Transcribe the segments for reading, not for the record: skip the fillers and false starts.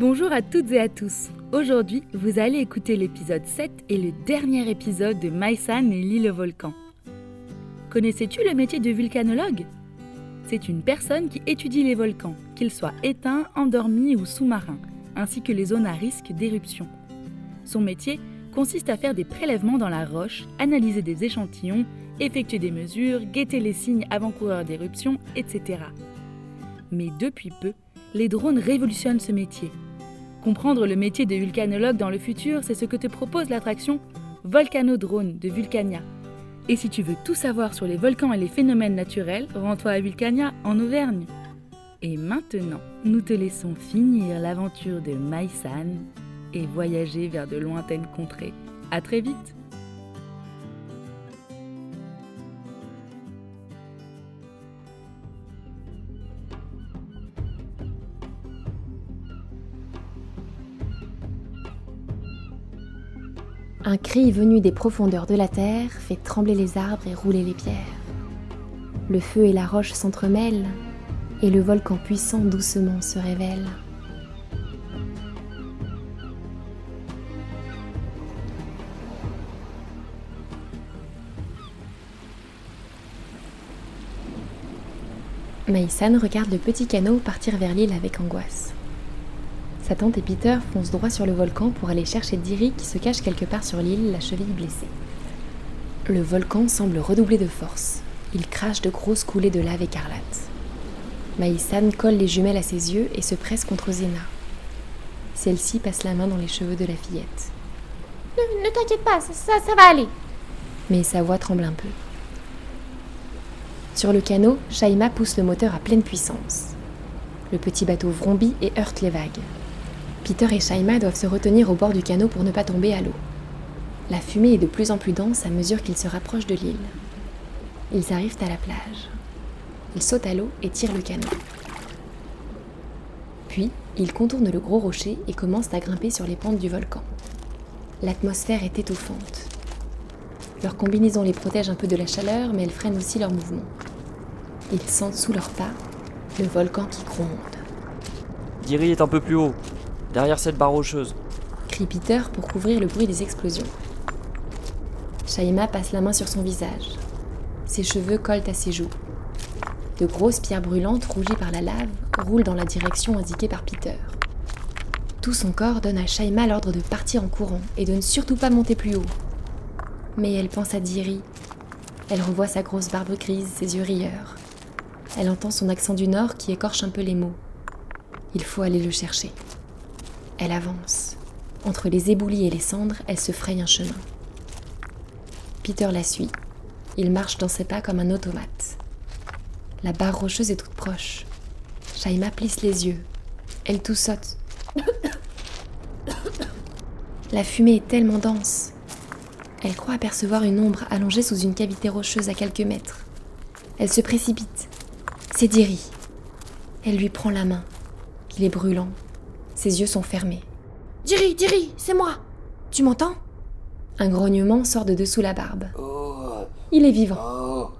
Bonjour à toutes et à tous. Aujourd'hui, vous allez écouter l'épisode 7 et le dernier épisode de Maïsan et l'île au volcan. Connaissais-tu le métier de volcanologue ? C'est une personne qui étudie les volcans, qu'ils soient éteints, endormis ou sous-marins, ainsi que les zones à risque d'éruption. Son métier consiste à faire des prélèvements dans la roche, analyser des échantillons, effectuer des mesures, guetter les signes avant-coureurs d'éruption, etc. Mais depuis peu, les drones révolutionnent ce métier. Comprendre le métier de volcanologue dans le futur, c'est ce que te propose l'attraction Volcanodrone de Vulcania. Et si tu veux tout savoir sur les volcans et les phénomènes naturels, rends-toi à Vulcania, en Auvergne. Et maintenant, nous te laissons finir l'aventure de Maïsan et voyager vers de lointaines contrées. À très vite! Un cri venu des profondeurs de la terre fait trembler les arbres et rouler les pierres. Le feu et la roche s'entremêlent, et le volcan puissant doucement se révèle. Maïsan regarde le petit canot partir vers l'île avec angoisse. Sa tante et Peter foncent droit sur le volcan pour aller chercher Diri qui se cache quelque part sur l'île, la cheville blessée. Le volcan semble redoubler de force. Il crache de grosses coulées de lave écarlate. Maïsan colle les jumelles à ses yeux et se presse contre Zena. Celle-ci passe la main dans les cheveux de la fillette. Ne t'inquiète pas, ça va aller. Mais sa voix tremble un peu. Sur le canot, Shaima pousse le moteur à pleine puissance. Le petit bateau vrombit et heurte les vagues. Peter et Shaima doivent se retenir au bord du canot pour ne pas tomber à l'eau. La fumée est de plus en plus dense à mesure qu'ils se rapprochent de l'île. Ils arrivent à la plage. Ils sautent à l'eau et tirent le canot. Puis, ils contournent le gros rocher et commencent à grimper sur les pentes du volcan. L'atmosphère est étouffante. Leur combinaison les protège un peu de la chaleur, mais elle freine aussi leur mouvement. Ils sentent sous leurs pas le volcan qui gronde. Diri est un peu plus haut, derrière cette barre rocheuse. Crie Peter pour couvrir le bruit des explosions. Shaima passe la main sur son visage. Ses cheveux collent à ses joues. De grosses pierres brûlantes, rougies par la lave, roulent dans la direction indiquée par Peter. Tout son corps donne à Shaima l'ordre de partir en courant et de ne surtout pas monter plus haut. Mais elle pense à Diri. Elle revoit sa grosse barbe grise, ses yeux rieurs. Elle entend son accent du Nord qui écorche un peu les mots. Il faut aller le chercher. Elle avance. Entre les éboulis et les cendres, elle se fraye un chemin. Peter la suit. Il marche dans ses pas comme un automate. La barre rocheuse est toute proche. Shaima plisse les yeux. Elle toussote. La fumée est tellement dense. Elle croit apercevoir une ombre allongée sous une cavité rocheuse à quelques mètres. Elle se précipite. C'est Diri. Elle lui prend la main. Il est brûlant. Ses yeux sont fermés. Diri, c'est moi. Tu m'entends ? Un grognement sort de dessous la barbe. Il est vivant.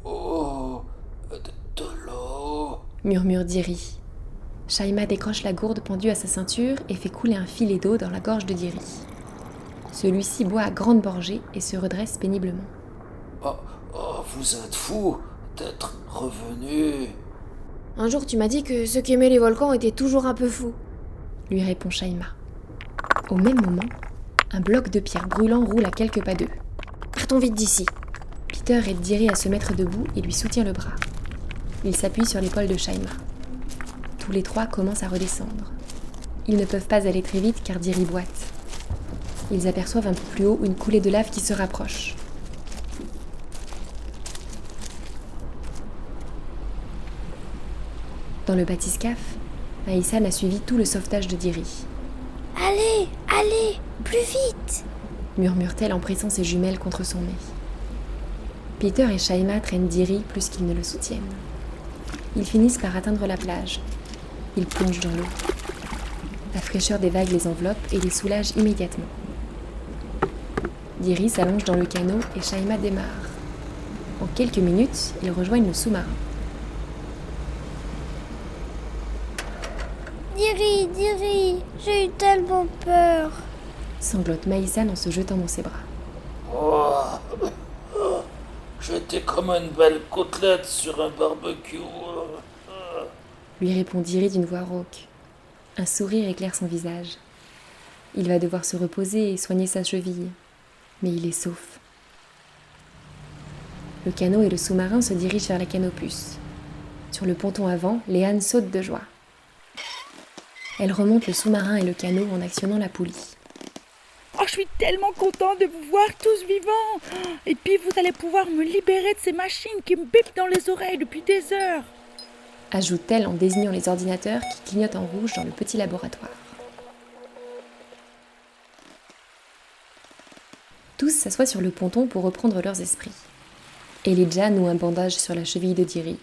De l'eau. Murmure Diri. Shaima décroche la gourde pendue à sa ceinture et fait couler un filet d'eau dans la gorge de Diri. Celui-ci boit à grande gorgée et se redresse péniblement. Vous êtes fous d'être revenu. Un jour, tu m'as dit que ceux qui aimaient les volcans étaient toujours un peu fous. Lui répond Shaima. Au même moment, un bloc de pierre brûlant roule à quelques pas d'eux. Partons vite d'ici. Peter aide Diri à se mettre debout et lui soutient le bras. Il s'appuie sur l'épaule de Shaima. Tous les trois commencent à redescendre. Ils ne peuvent pas aller très vite car Diri boite. Ils aperçoivent un peu plus haut une coulée de lave qui se rapproche. Dans le bathyscaphe, Maïsan a suivi tout le sauvetage de Diri. Allez, plus vite ! Murmure-t-elle en pressant ses jumelles contre son nez. Peter et Shaima traînent Diri plus qu'ils ne le soutiennent. Ils finissent par atteindre la plage. Ils plongent dans l'eau. La fraîcheur des vagues les enveloppe et les soulage immédiatement. Diri s'allonge dans le canot et Shaima démarre. En quelques minutes, ils rejoignent le sous-marin. Diri, j'ai eu tellement peur. Sanglote Maïsan en se jetant dans ses bras. Oh, j'étais comme une belle côtelette sur un barbecue. Lui répond Diri d'une voix rauque. Un sourire éclaire son visage. Il va devoir se reposer et soigner sa cheville. Mais il est sauf. Le canot et le sous-marin se dirigent vers la Canopus. Sur le ponton avant, Léane saute de joie. Elle remonte le sous-marin et le canot en actionnant la poulie. Oh, je suis tellement contente de vous voir tous vivants. Et puis vous allez pouvoir me libérer de ces machines qui me bipent dans les oreilles depuis des heures. Ajoute-t-elle en désignant les ordinateurs qui clignotent en rouge dans le petit laboratoire. Tous s'assoient sur le ponton pour reprendre leurs esprits. Elijah noue un bandage sur la cheville de Diri.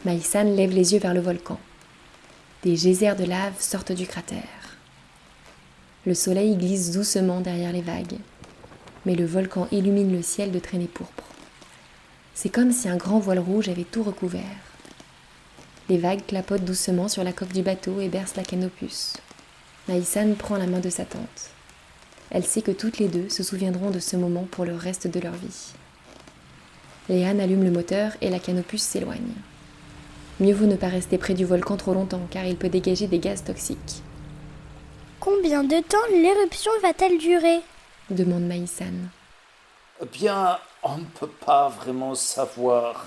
Maïsan lève les yeux vers le volcan. Des geysers de lave sortent du cratère. Le soleil glisse doucement derrière les vagues, mais le volcan illumine le ciel de traînées pourpres. C'est comme si un grand voile rouge avait tout recouvert. Les vagues clapotent doucement sur la coque du bateau et bercent la Canopus. Maïsan prend la main de sa tante. Elle sait que toutes les deux se souviendront de ce moment pour le reste de leur vie. Léane allume le moteur et la Canopus s'éloigne. Mieux vaut ne pas rester près du volcan trop longtemps car il peut dégager des gaz toxiques. Combien de temps l'éruption va-t-elle durer? Demande Maïsan. Eh bien, on ne peut pas vraiment savoir.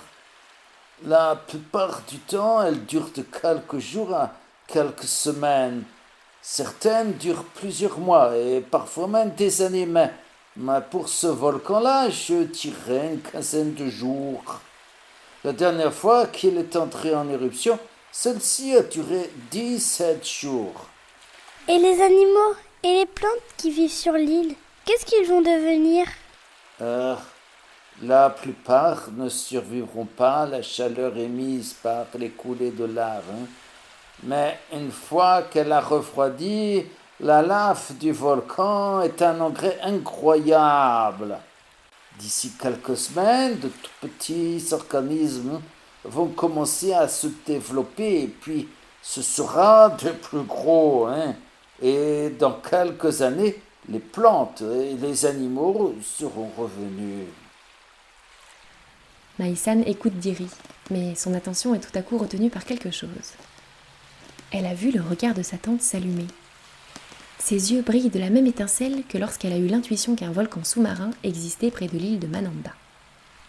La plupart du temps, elle dure de quelques jours à quelques semaines. Certaines durent plusieurs mois et parfois même des années. Mais pour ce volcan-là, je dirais une quinzaine de jours. La dernière fois qu'il est entré en éruption, celle-ci a duré 17 jours. Et les animaux et les plantes qui vivent sur l'île, qu'est-ce qu'ils vont devenir? La plupart ne survivront pas à la chaleur émise par les coulées de lave. Mais une fois qu'elle a refroidi, la lave du volcan est un engrais incroyable. D'ici quelques semaines, de tout petits organismes vont commencer à se développer et puis ce sera de plus gros. Et dans quelques années, les plantes et les animaux seront revenus. Maïsan écoute Diri, mais son attention est tout à coup retenue par quelque chose. Elle a vu le regard de sa tante s'allumer. Ses yeux brillent de la même étincelle que lorsqu'elle a eu l'intuition qu'un volcan sous-marin existait près de l'île de Manamba.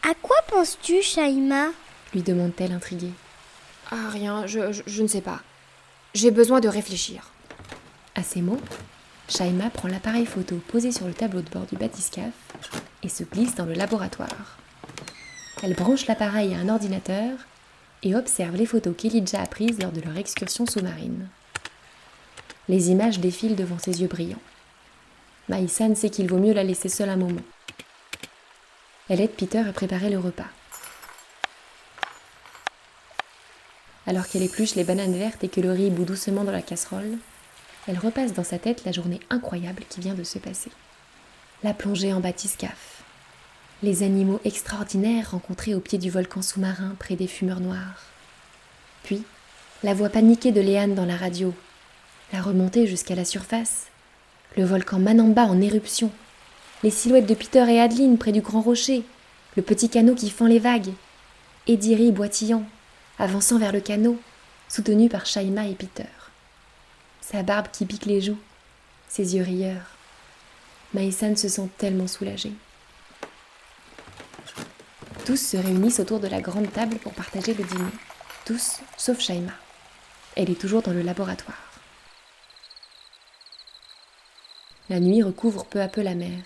À quoi penses-tu, Shaima? Lui demande-t-elle intriguée. Ah, rien, je ne sais pas. J'ai besoin de réfléchir. À ces mots, Shaima prend l'appareil photo posé sur le tableau de bord du bathyscaphe et se glisse dans le laboratoire. Elle branche l'appareil à un ordinateur et observe les photos qu'Elijah a prises lors de leur excursion sous-marine. Les images défilent devant ses yeux brillants. Maïsan sait qu'il vaut mieux la laisser seule un moment. Elle aide Peter à préparer le repas. Alors qu'elle épluche les bananes vertes et que le riz bout doucement dans la casserole, elle repasse dans sa tête la journée incroyable qui vient de se passer. La plongée en bathyscaphe, les animaux extraordinaires rencontrés au pied du volcan sous-marin près des fumeurs noires. Puis, la voix paniquée de Léane dans la radio, la remontée jusqu'à la surface, le volcan Manamba en éruption, les silhouettes de Peter et Adeline près du grand rocher, le petit canot qui fend les vagues, et Diri boitillant, avançant vers le canot, soutenu par Shaima et Peter. Sa barbe qui pique les joues, ses yeux rieurs. Maïsan se sent tellement soulagée. Tous se réunissent autour de la grande table pour partager le dîner. Tous, sauf Shaima. Elle est toujours dans le laboratoire. La nuit recouvre peu à peu la mer.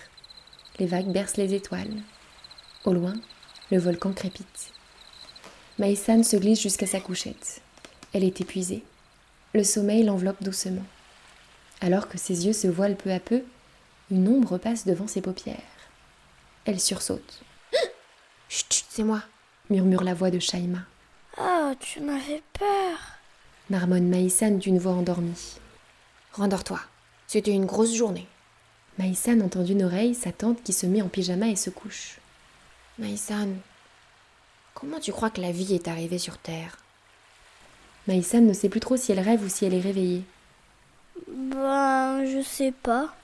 Les vagues bercent les étoiles. Au loin, le volcan crépite. Maïsan se glisse jusqu'à sa couchette. Elle est épuisée. Le sommeil l'enveloppe doucement. Alors que ses yeux se voilent peu à peu, une ombre passe devant ses paupières. Elle sursaute. Chut, chut, c'est moi. Murmure la voix de Shaima. Oh, tu m'as fait peur. Marmonne Maïsan d'une voix endormie. Rendors-toi. C'était une grosse journée. Maïsan entend d'une oreille sa tante qui se met en pyjama et se couche. Maïsan, comment tu crois que la vie est arrivée sur Terre? Maïsan ne sait plus trop si elle rêve ou si elle est réveillée. Je sais pas.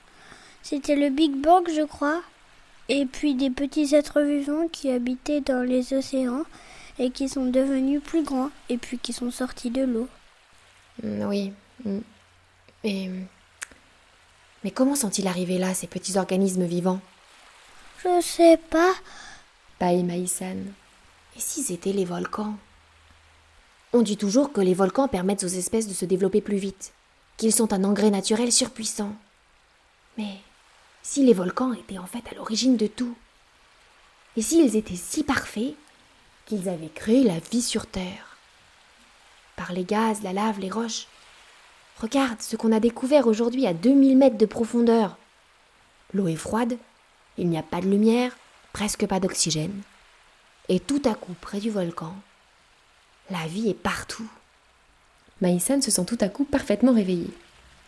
C'était le Big Bang, je crois. Et puis des petits êtres vivants qui habitaient dans les océans et qui sont devenus plus grands et puis qui sont sortis de l'eau. Oui. Mais comment sont-ils arrivés là, ces petits organismes vivants? Je sais pas. Bâille Maïsan. Et s'ils étaient les volcans? On dit toujours que les volcans permettent aux espèces de se développer plus vite, qu'ils sont un engrais naturel surpuissant. Mais si les volcans étaient en fait à l'origine de tout? Et s'ils étaient si parfaits qu'ils avaient créé la vie sur Terre? Par les gaz, la lave, les roches. Regarde ce qu'on a découvert aujourd'hui à 2000 mètres de profondeur. L'eau est froide, il n'y a pas de lumière, presque pas d'oxygène. Et tout à coup, près du volcan, la vie est partout. Maïsan se sent tout à coup parfaitement réveillée.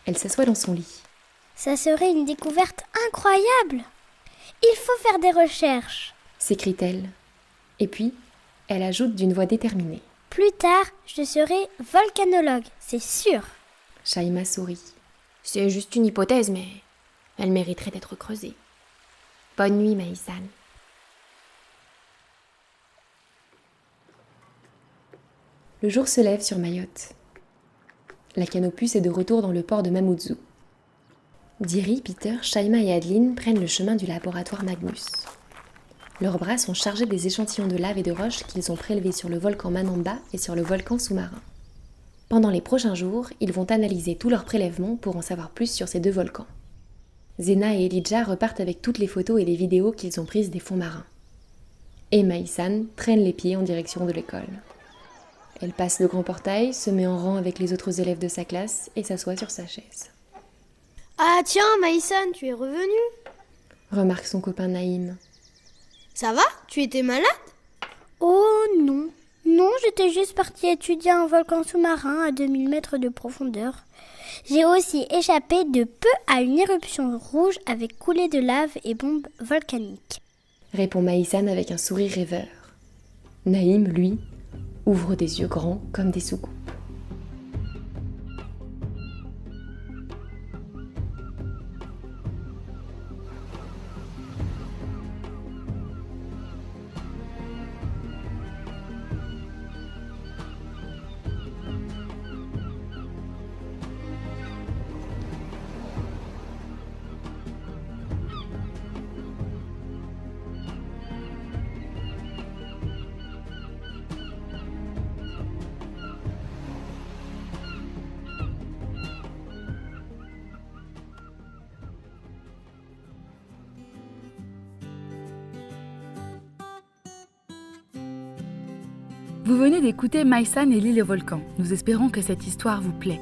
Elle s'assoit dans son lit. Ça serait une découverte incroyable. Il faut faire des recherches. S'écrie-t-elle. Et puis, elle ajoute d'une voix déterminée. Plus tard, je serai volcanologue, c'est sûr. Shaima sourit. C'est juste une hypothèse, mais elle mériterait d'être creusée. Bonne nuit, Maïsan. Le jour se lève sur Mayotte. La Canopus est de retour dans le port de Mamoudzou. Diri, Peter, Shaima et Adeline prennent le chemin du laboratoire Magnus. Leurs bras sont chargés des échantillons de lave et de roches qu'ils ont prélevés sur le volcan Manamba et sur le volcan sous-marin. Pendant les prochains jours, ils vont analyser tous leurs prélèvements pour en savoir plus sur ces deux volcans. Zena et Elijah repartent avec toutes les photos et les vidéos qu'ils ont prises des fonds marins. Et Maïsan traîne les pieds en direction de l'école. Elle passe le grand portail, se met en rang avec les autres élèves de sa classe et s'assoit sur sa chaise. Ah tiens, Maïsan, tu es revenu? Remarque son copain Naïm. Ça va? Tu étais malade? Oh non. Non, j'étais juste partie étudier un volcan sous-marin à 2000 mètres de profondeur. J'ai aussi échappé de peu à une éruption rouge avec coulée de lave et bombes volcaniques. Répond Maïsan avec un sourire rêveur. Naïm, lui, ouvre des yeux grands comme des soucoupes. Vous venez d'écouter Maïsan et l'île au volcan. Nous espérons que cette histoire vous plaît.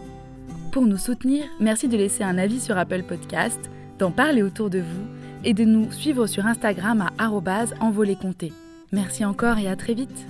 Pour nous soutenir, merci de laisser un avis sur Apple Podcast, d'en parler autour de vous et de nous suivre sur Instagram à @envoléconté. Merci encore et à très vite.